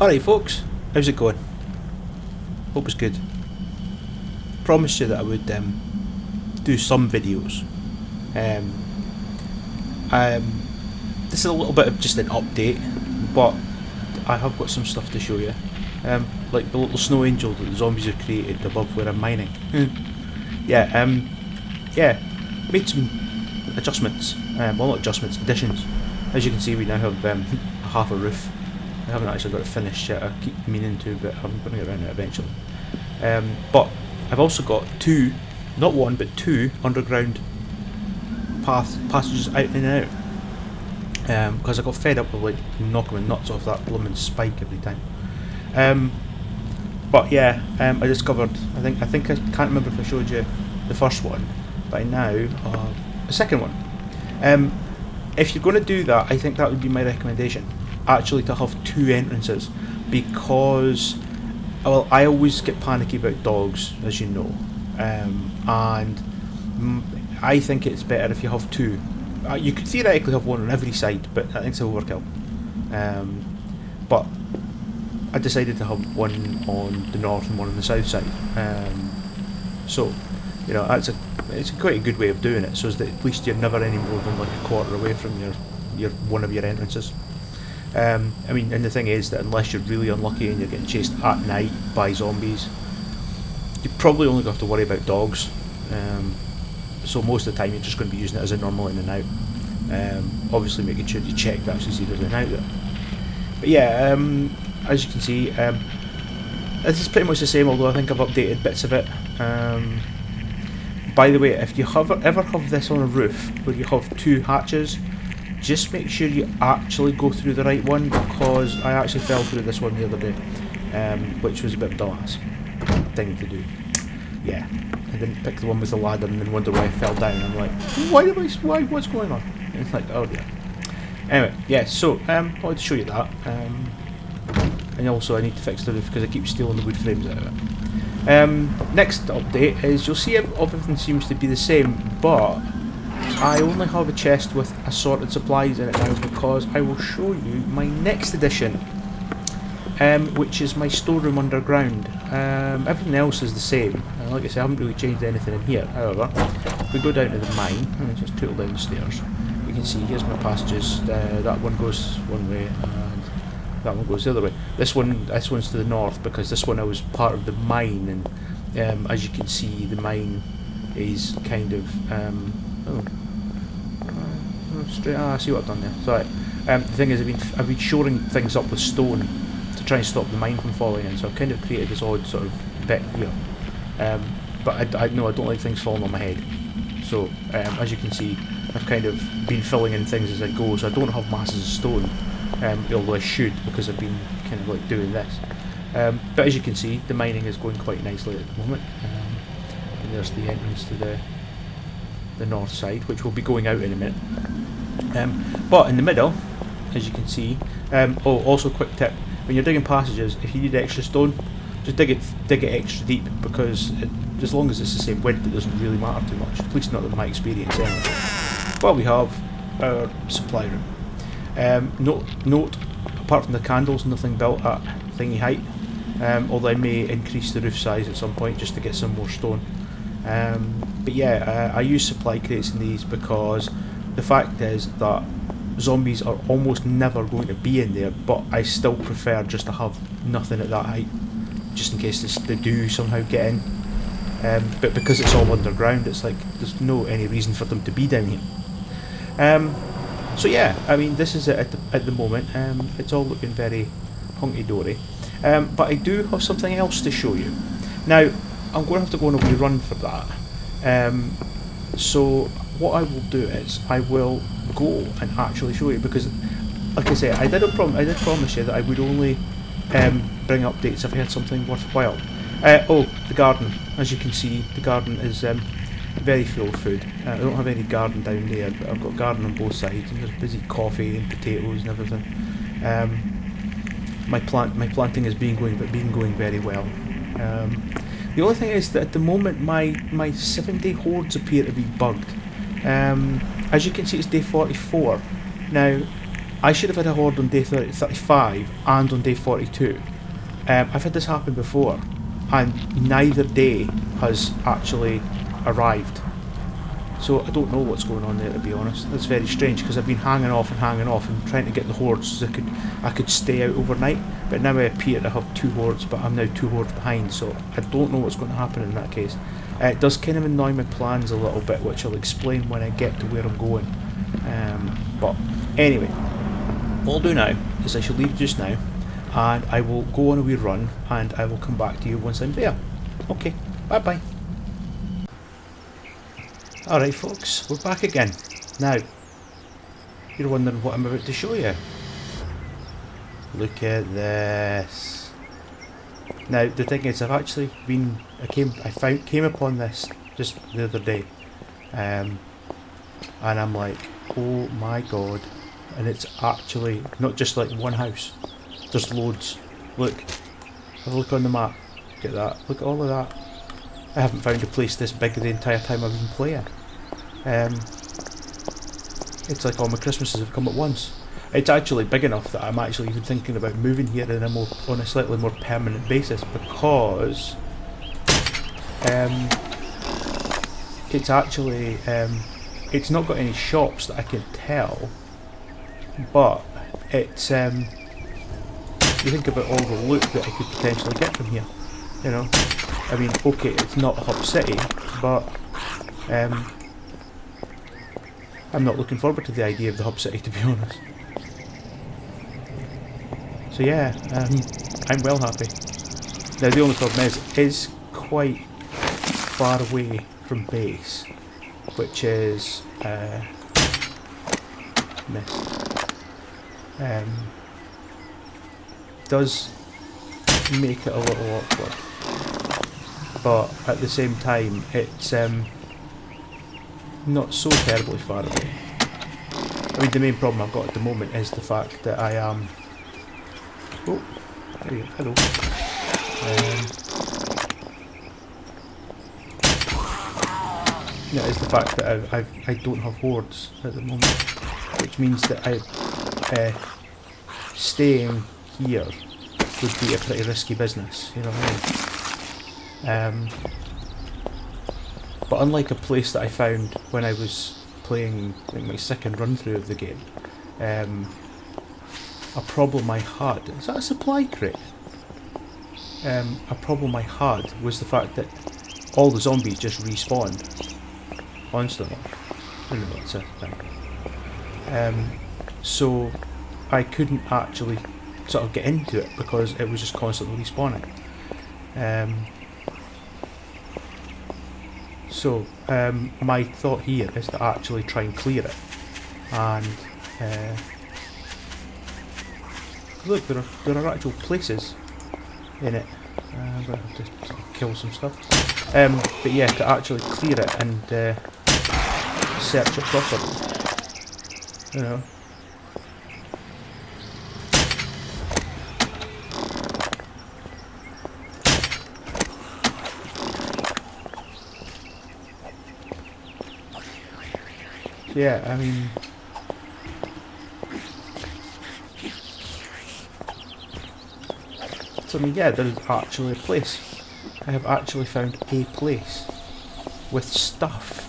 Alright folks, how's it going? Hope it's good. Promised you that I would do some videos. This is a little bit of just an update, but I have got some stuff to show you. Like the little snow angel that the zombies have created above where I'm mining. Yeah, made some adjustments. Well, not adjustments, additions. As you can see, we now have half a roof. I haven't actually got it finished yet. I keep meaning to, but I'm going to get around to it eventually. But I've also got two, not one, but two underground passages out and out. Because I got fed up with like knocking my nuts off that blooming spike every time. But yeah, I discovered. I think I can't remember if I showed you the first one, but now the second one. If you're going to do that, I think that would be my recommendation. Actually, to have two entrances, because well, I always get panicky about dogs, as you know, and I think it's better if you have two. You could theoretically have one on every side, but I think it's overkill. But I decided to have one on the north and one on the south side. So, you know, it's quite a good way of doing it, so that at least you're never any more than like a quarter away from your one of your entrances. I mean, and the thing is that unless you're really unlucky and you're getting chased at night by zombies, you probably only have to worry about dogs. So most of the time you're just going to be using it as a normal in and out. Obviously making sure you check to actually see there's an out there. But yeah, as you can see, this is pretty much the same, although I think I've updated bits of it. By the way, if you ever have this on a roof where you have two hatches, just make sure you actually go through the right one, because I actually fell through this one the other day, which was a bit of a dumbass thing to do. Yeah, I didn't pick the one with the ladder and then wonder why I fell down. I'm like, why, what's going on? And it's like, oh dear. Anyway, yeah, so I wanted to show you that. And also I need to fix the roof because I keep stealing the wood frames out of it. Next update is you'll see everything seems to be the same, but I only have a chest with assorted supplies in it now because I will show you my next addition, which is my storeroom underground. Everything else is the same. Like I said, I haven't really changed anything in here. However, if we go down to the mine and just tootle down the stairs, you can see here's my passages. That one goes one way and that one goes the other way. This one's to the north because this one I was part of the mine, and as you can see, the mine is kind of straight. I see what I've done there. Sorry. The thing is, I've been shoring things up with stone to try and stop the mine from falling in. So I've kind of created this odd sort of bit here. But I know I don't like things falling on my head. So as you can see, I've kind of been filling in things as I go. So I don't have masses of stone, although I should, because I've been kind of like doing this. But as you can see, the mining is going quite nicely at the moment. And there's the entrance to the north side, which will be going out in a minute. But in the middle, as you can see, also quick tip, when you're digging passages, if you need extra stone, just dig it extra deep, because as long as it's the same width, it doesn't really matter too much, at least not in my experience anyway. But we have our supply room. Note, apart from the candles, nothing built at thingy height, although I may increase the roof size at some point just to get some more stone. But yeah, I use supply crates in these because the fact is that zombies are almost never going to be in there, but I still prefer just to have nothing at that height, just in case they do somehow get in. But because it's all underground, it's like there's no any reason for them to be down here. So yeah, I mean, this is it at the moment. It's all looking very hunky-dory. But I do have something else to show you. Now, I'm going to have to go on a wee run for that. So what I will do is I will go and actually show you, because, like I say, I did promise you that I would only bring updates if I had something worthwhile. Oh, the garden. As you can see, the garden is very full of food. I don't have any garden down there, but I've got garden on both sides, and there's busy coffee and potatoes and everything. My planting has been going very well. The only thing is that at the moment my 7-day hordes appear to be bugged. As you can see, it's day 44. Now, I should have had a horde on day 35 and on day 42. I've had this happen before, and neither day has actually arrived. So I don't know what's going on there, to be honest. That's very strange, because I've been hanging off and trying to get the hordes so I could stay out overnight. But now I appear to have 2 hordes, but I'm now 2 hordes behind, so I don't know what's going to happen in that case. It does kind of annoy my plans a little bit, which I'll explain when I get to where I'm going. But anyway, what I'll do now is I shall leave just now, and I will go on a wee run, and I will come back to you once I'm there. Okay, bye bye. Alright folks, we're back again. Now, you're wondering what I'm about to show you. Look at this. Now the thing is, I've actually been, came upon this just the other day, and I'm like, oh my god, and it's actually not just like one house, there's loads. Look, have a look on the map, look at that, look at all of that. I haven't found a place this big the entire time I've been playing. It's like all my Christmases have come at once. It's actually big enough that I'm actually even thinking about moving here on a slightly more permanent basis, because it's actually it's not got any shops that I can tell, but it's you think about all the loot that I could potentially get from here, you know. I mean, okay, it's not a hub city, but I'm not looking forward to the idea of the hub city, to be honest. So yeah, I'm well happy. Now the only problem is, it is quite far away from base, which is does make it a little awkward. But at the same time, it's not so terribly far away. I mean, the main problem I've got at the moment is the fact that I am... oh, there you go, hello. Yeah, it's the fact that I don't have hordes at the moment, which means that staying here would be a pretty risky business, you know what I mean? But unlike a place that I found when I was playing like my second run through of the game, a problem I had... is that a supply crate? A problem I had was the fact that all the zombies just respawned constantly. I don't know, that's a thing. So I couldn't actually sort of get into it because it was just constantly respawning. So my thought here is to actually try and clear it, and look, there are actual places in it. I'm going to have to sort of kill some stuff, but yeah, to actually clear it and search it properly, you know. Yeah, I mean, so I mean, yeah, there's actually a place. I have actually found a place with stuff.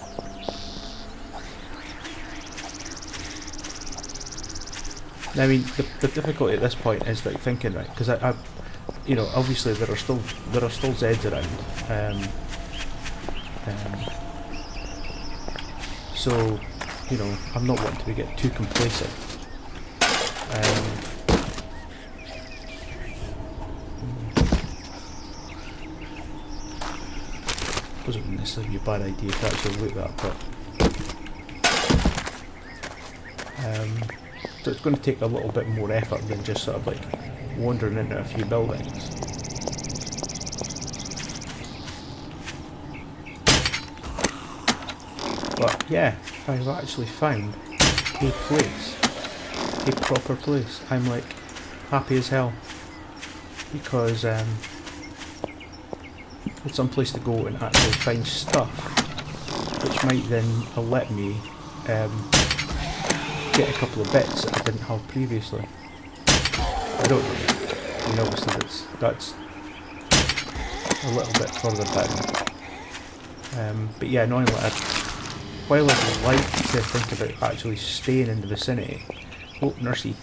I mean, the difficulty at this point is like thinking, right, because I, you know, obviously there are still Zeds around, so, you know, I'm not wanting to get too complacent. Wasn't necessarily a bad idea to actually look that, but so it's going to take a little bit more effort than just sort of like wandering into a few buildings. But yeah, I've actually found a place, a proper place. I'm like happy as hell because it's some place to go and actually find stuff, which might then let me get a couple of bits that I didn't have previously. I don't know. I mean, obviously that's a little bit further down. But yeah, normally while I'd like to think about actually staying in the vicinity. Oh, Nursey.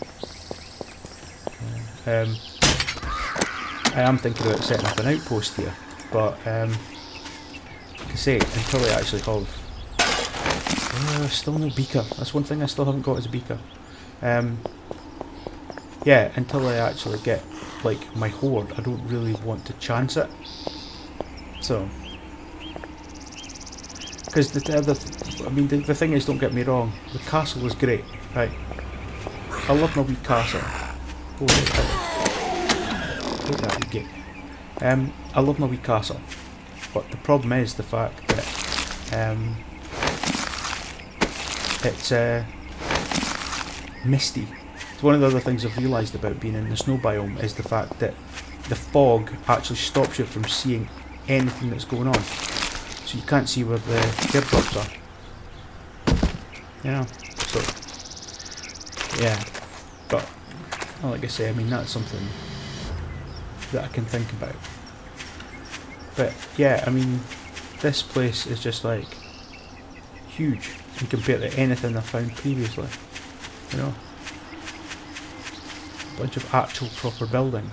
I am thinking about setting up an outpost here, but like I say, until I actually have still no beaker. That's one thing I still haven't got is a beaker. Yeah, until I actually get like my horde, I don't really want to chance it. So, because the thing is, don't get me wrong, the castle is great, right? I love my wee castle. Oh, take that wee gate. I love my wee castle, but the problem is the fact that it's misty. It's one of the other things I've realised about being in the snow biome is the fact that the fog actually stops you from seeing anything that's going on. So you can't see where the airdrops are. You know, so yeah. But well, like I say, I mean that's something that I can think about. But yeah, I mean this place is just like huge in compared to anything I've found previously. You know, a bunch of actual proper buildings.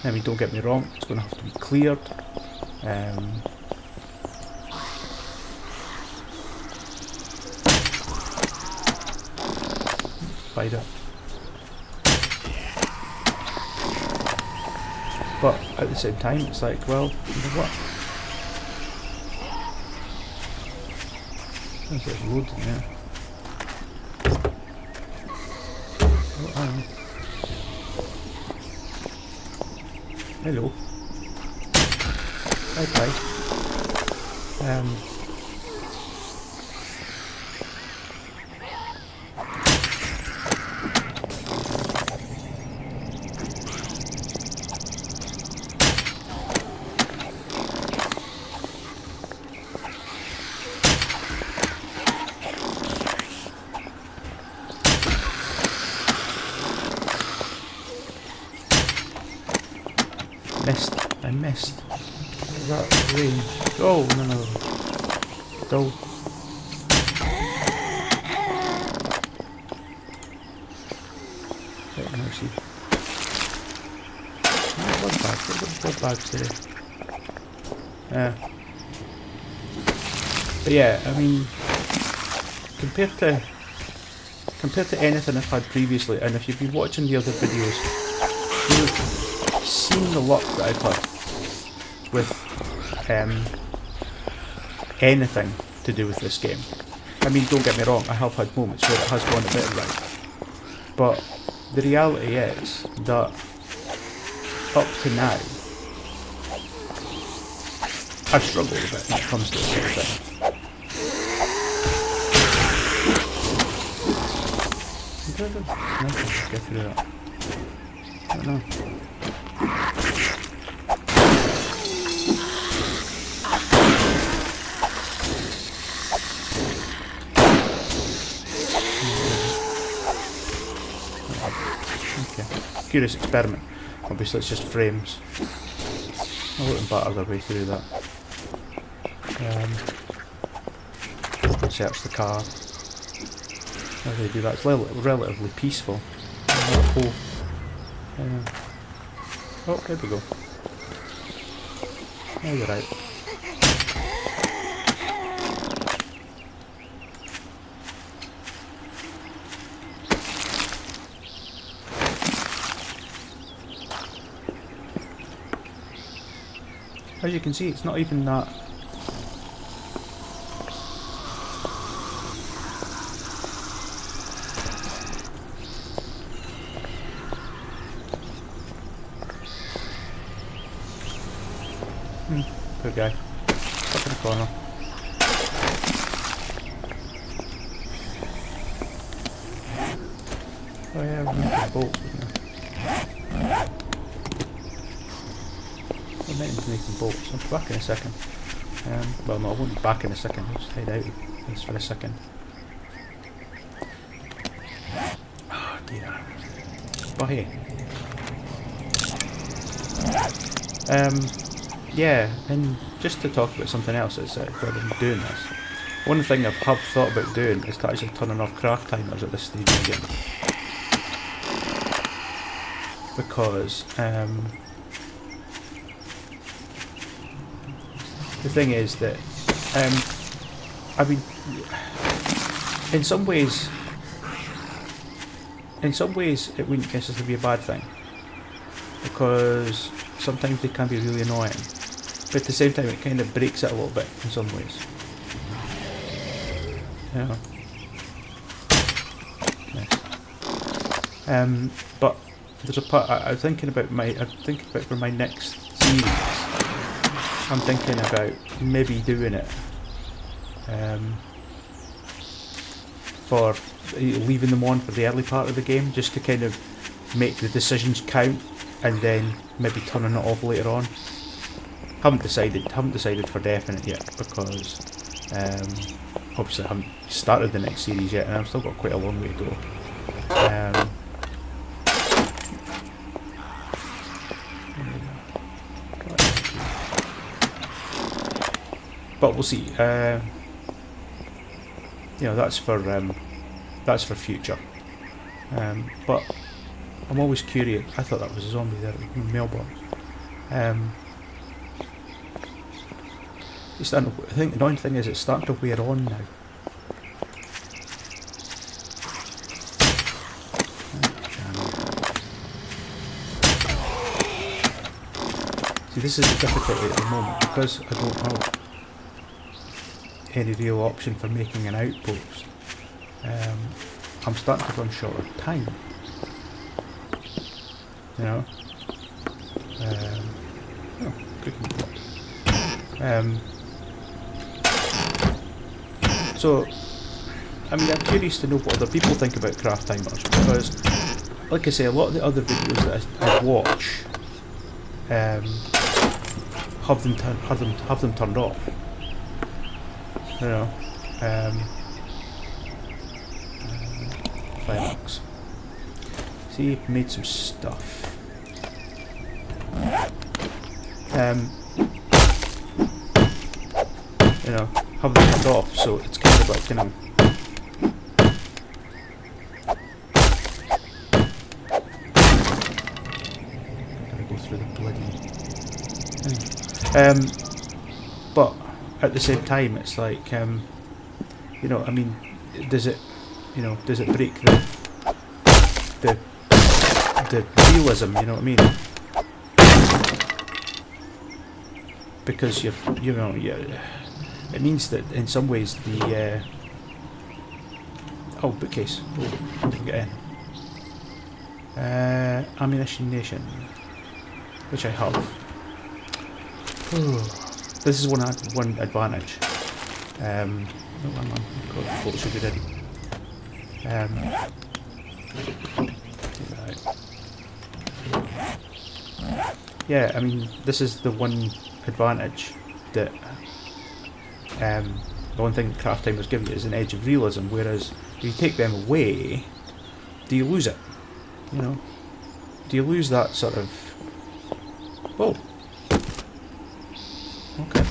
I mean, don't get me wrong, it's going to have to be cleared. Spider. But at the same time, it's like, well, you know what? There's loads in there. Oh, hang on. Hello. Okay. I missed. That range. Oh, no. Go. Right, mercy. Blood bags. What are blood bags today? But yeah, I mean, compared to anything I've had previously, and if you've been watching the other videos, you've seen the luck that I've had with anything to do with this game. I mean, don't get me wrong, I have had moments where it has gone a bit right, but the reality is that up to now I've struggled a bit when it comes to this sort of thing. I don't know if I can get through that. I don't know. Curious experiment. Obviously it's just frames. I wouldn't batter their way through that. Search the car. How do they do that? It's relatively peaceful. Oh, there we go. Oh, you're right. As you can see, it's not even that. Poor guy. Stuck in the corner. Oh yeah, we're making bolts, isn't it? I meant to be making bolts. I'll be back in a second. Well, no, I won't be back in a second. I'll just head out this for a second. Oh dear. But hey. Yeah, and just to talk about something else that's while I'm doing this. One thing I've thought about doing is to actually turning off craft timers at this stage of the game. Because the thing is that I mean, in some ways it wouldn't necessarily be a bad thing, because sometimes they can be really annoying, but at the same time it kind of breaks it a little bit in some ways. Yeah. Nice. But there's a part I'm thinking about for my next series. I'm thinking about maybe doing it for leaving them on for the early part of the game, just to kind of make the decisions count, and then maybe turning it off later on. Haven't decided for definite yet, because obviously I haven't started the next series yet, and I've still got quite a long way to go. But we'll see. You know, that's for future. But I'm always curious. I thought that was a zombie there in the mailbox. I think the annoying thing is it's starting to wear on now. See, this is the difficulty at the moment, because I don't have any real option for making an outpost. I'm starting to run short of time. You know? Oh, cooking pot. So, I mean, I'm curious to know what other people think about craft timers, because, like I say, a lot of the other videos that I watch have them turned off. You know, Firefox. See, made some stuff. You know, have them turned off, so it's kind of like, you know, gotta go through the bloody thing. But at the same time, it's like, you know, I mean, does it break the realism? You know what I mean? Because it means that in some ways the bookcase. Oh, didn't get in. Ammunition Nation, which I have. This is one advantage. What should we do? Yeah, I mean, this is the one advantage that the one thing that craft timers give you is an edge of realism, whereas if you take them away, do you lose it? You know? Do you lose that sort of... Whoa! Okay.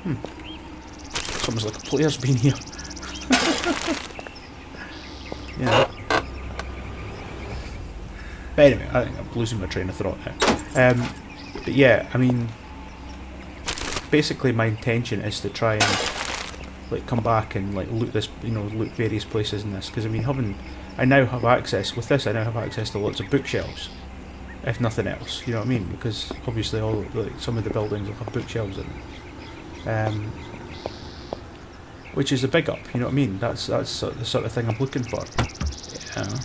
It's almost like a player's been here. Yeah. But anyway, I think I'm losing my train of thought now. But yeah, I mean, basically my intention is to try and like come back and like loot this, you know, loot various places in this, because I mean, I now have access with this. I now have access to lots of bookshelves, if nothing else. You know what I mean? Because obviously some of the buildings will have bookshelves in them. Which is a big up, you know what I mean? That's the sort of thing I'm looking for. Yeah.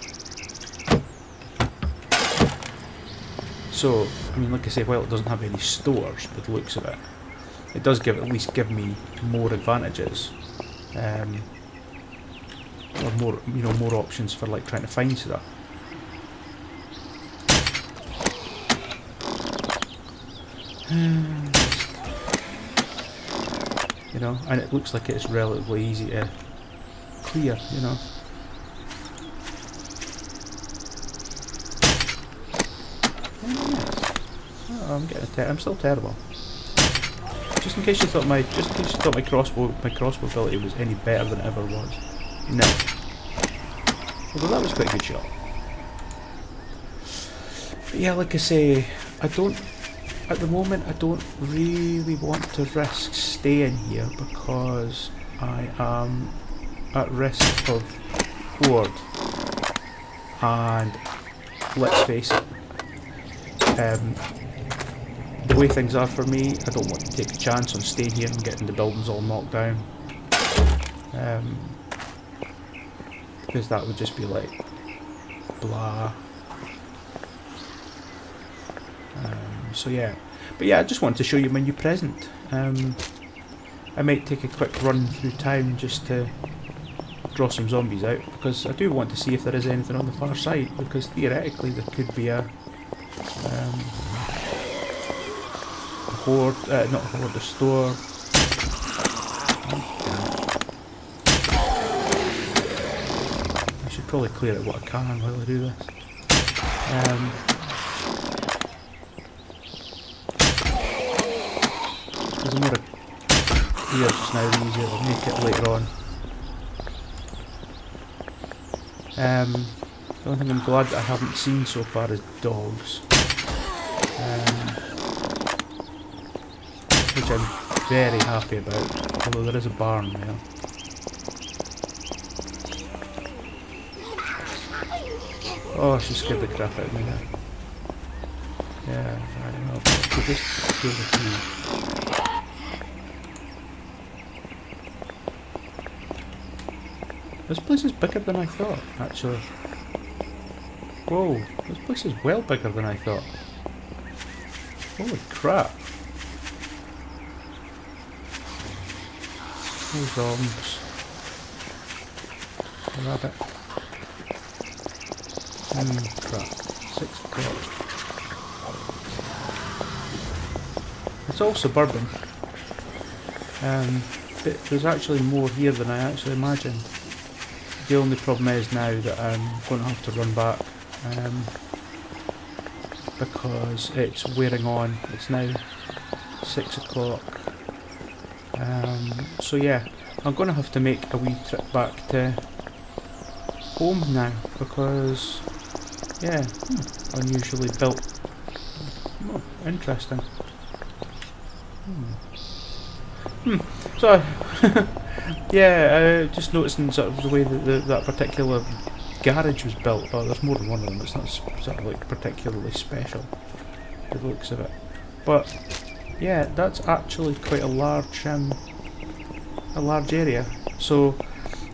So, I mean, like I say, while it doesn't have any stores, by the looks of it, it does at least give me more advantages, or more options for like trying to find stuff. you know, and it looks like it's relatively easy to clear, you know. Oh, I'm still terrible. Just in case you thought my crossbow ability was any better than it ever was. No. Although that was quite a good shot. But yeah, like I say, at the moment I don't really want to risk staying here because I am at risk of horde, and let's face it, the way things are for me, I don't want to take a chance on staying here and getting the buildings all knocked down, because that would just be like blah. So yeah, but yeah, I just wanted to show you my new present. I might take a quick run through town just to draw some zombies out, because I do want to see if there is anything on the far side, because theoretically there could be a horde, not a horde, a store. I should probably clear out what I can while I do this. Because the more I clear just now, the easier I'll make it later on. The only thing I'm glad that I haven't seen so far is dogs. Which I'm very happy about, although there is a barn there. Oh, she scared the crap out of me there. Yeah, I don't know. We'll just go with you. This place is bigger than I thought, actually. Whoa, this place is well bigger than I thought. Holy crap. Oh, zombs. A rabbit. Crap. 6 o'clock. It's all suburban. But there's actually more here than I actually imagined. The only problem is now that I'm going to have to run back. Because it's wearing on. It's now 6 o'clock. So yeah, I'm going to have to make a wee trip back to home now, because yeah, unusually built. Oh, interesting. So yeah, just noticing sort of the way that that particular garage was built. Oh, there's more than one of them. It's not sort of like particularly special, the looks of it. But yeah, that's actually quite a large area. So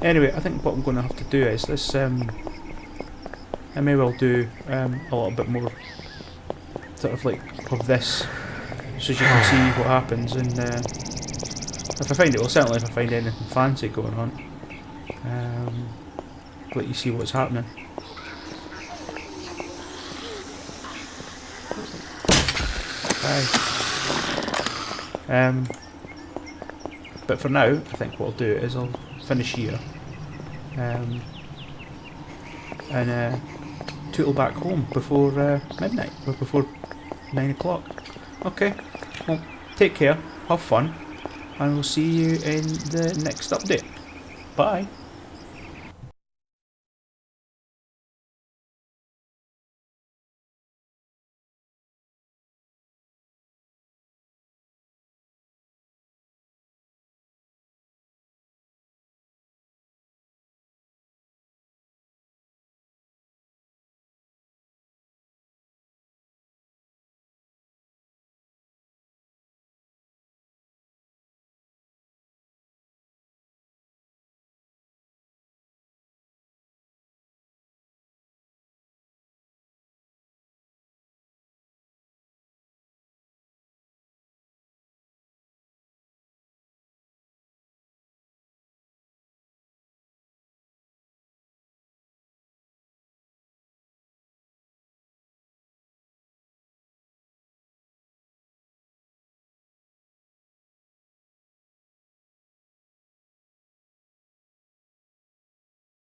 anyway, I think what I'm going to have to do is this. I may well do a little bit more sort of like of this, so you can see what happens. And if I find it, well, certainly if I find anything fancy going on, let you see what's happening. But for now, I think what I'll do is I'll finish here, and tootle back home before midnight, or before 9 o'clock. Okay, well, take care, have fun, and we'll see you in the next update. Bye.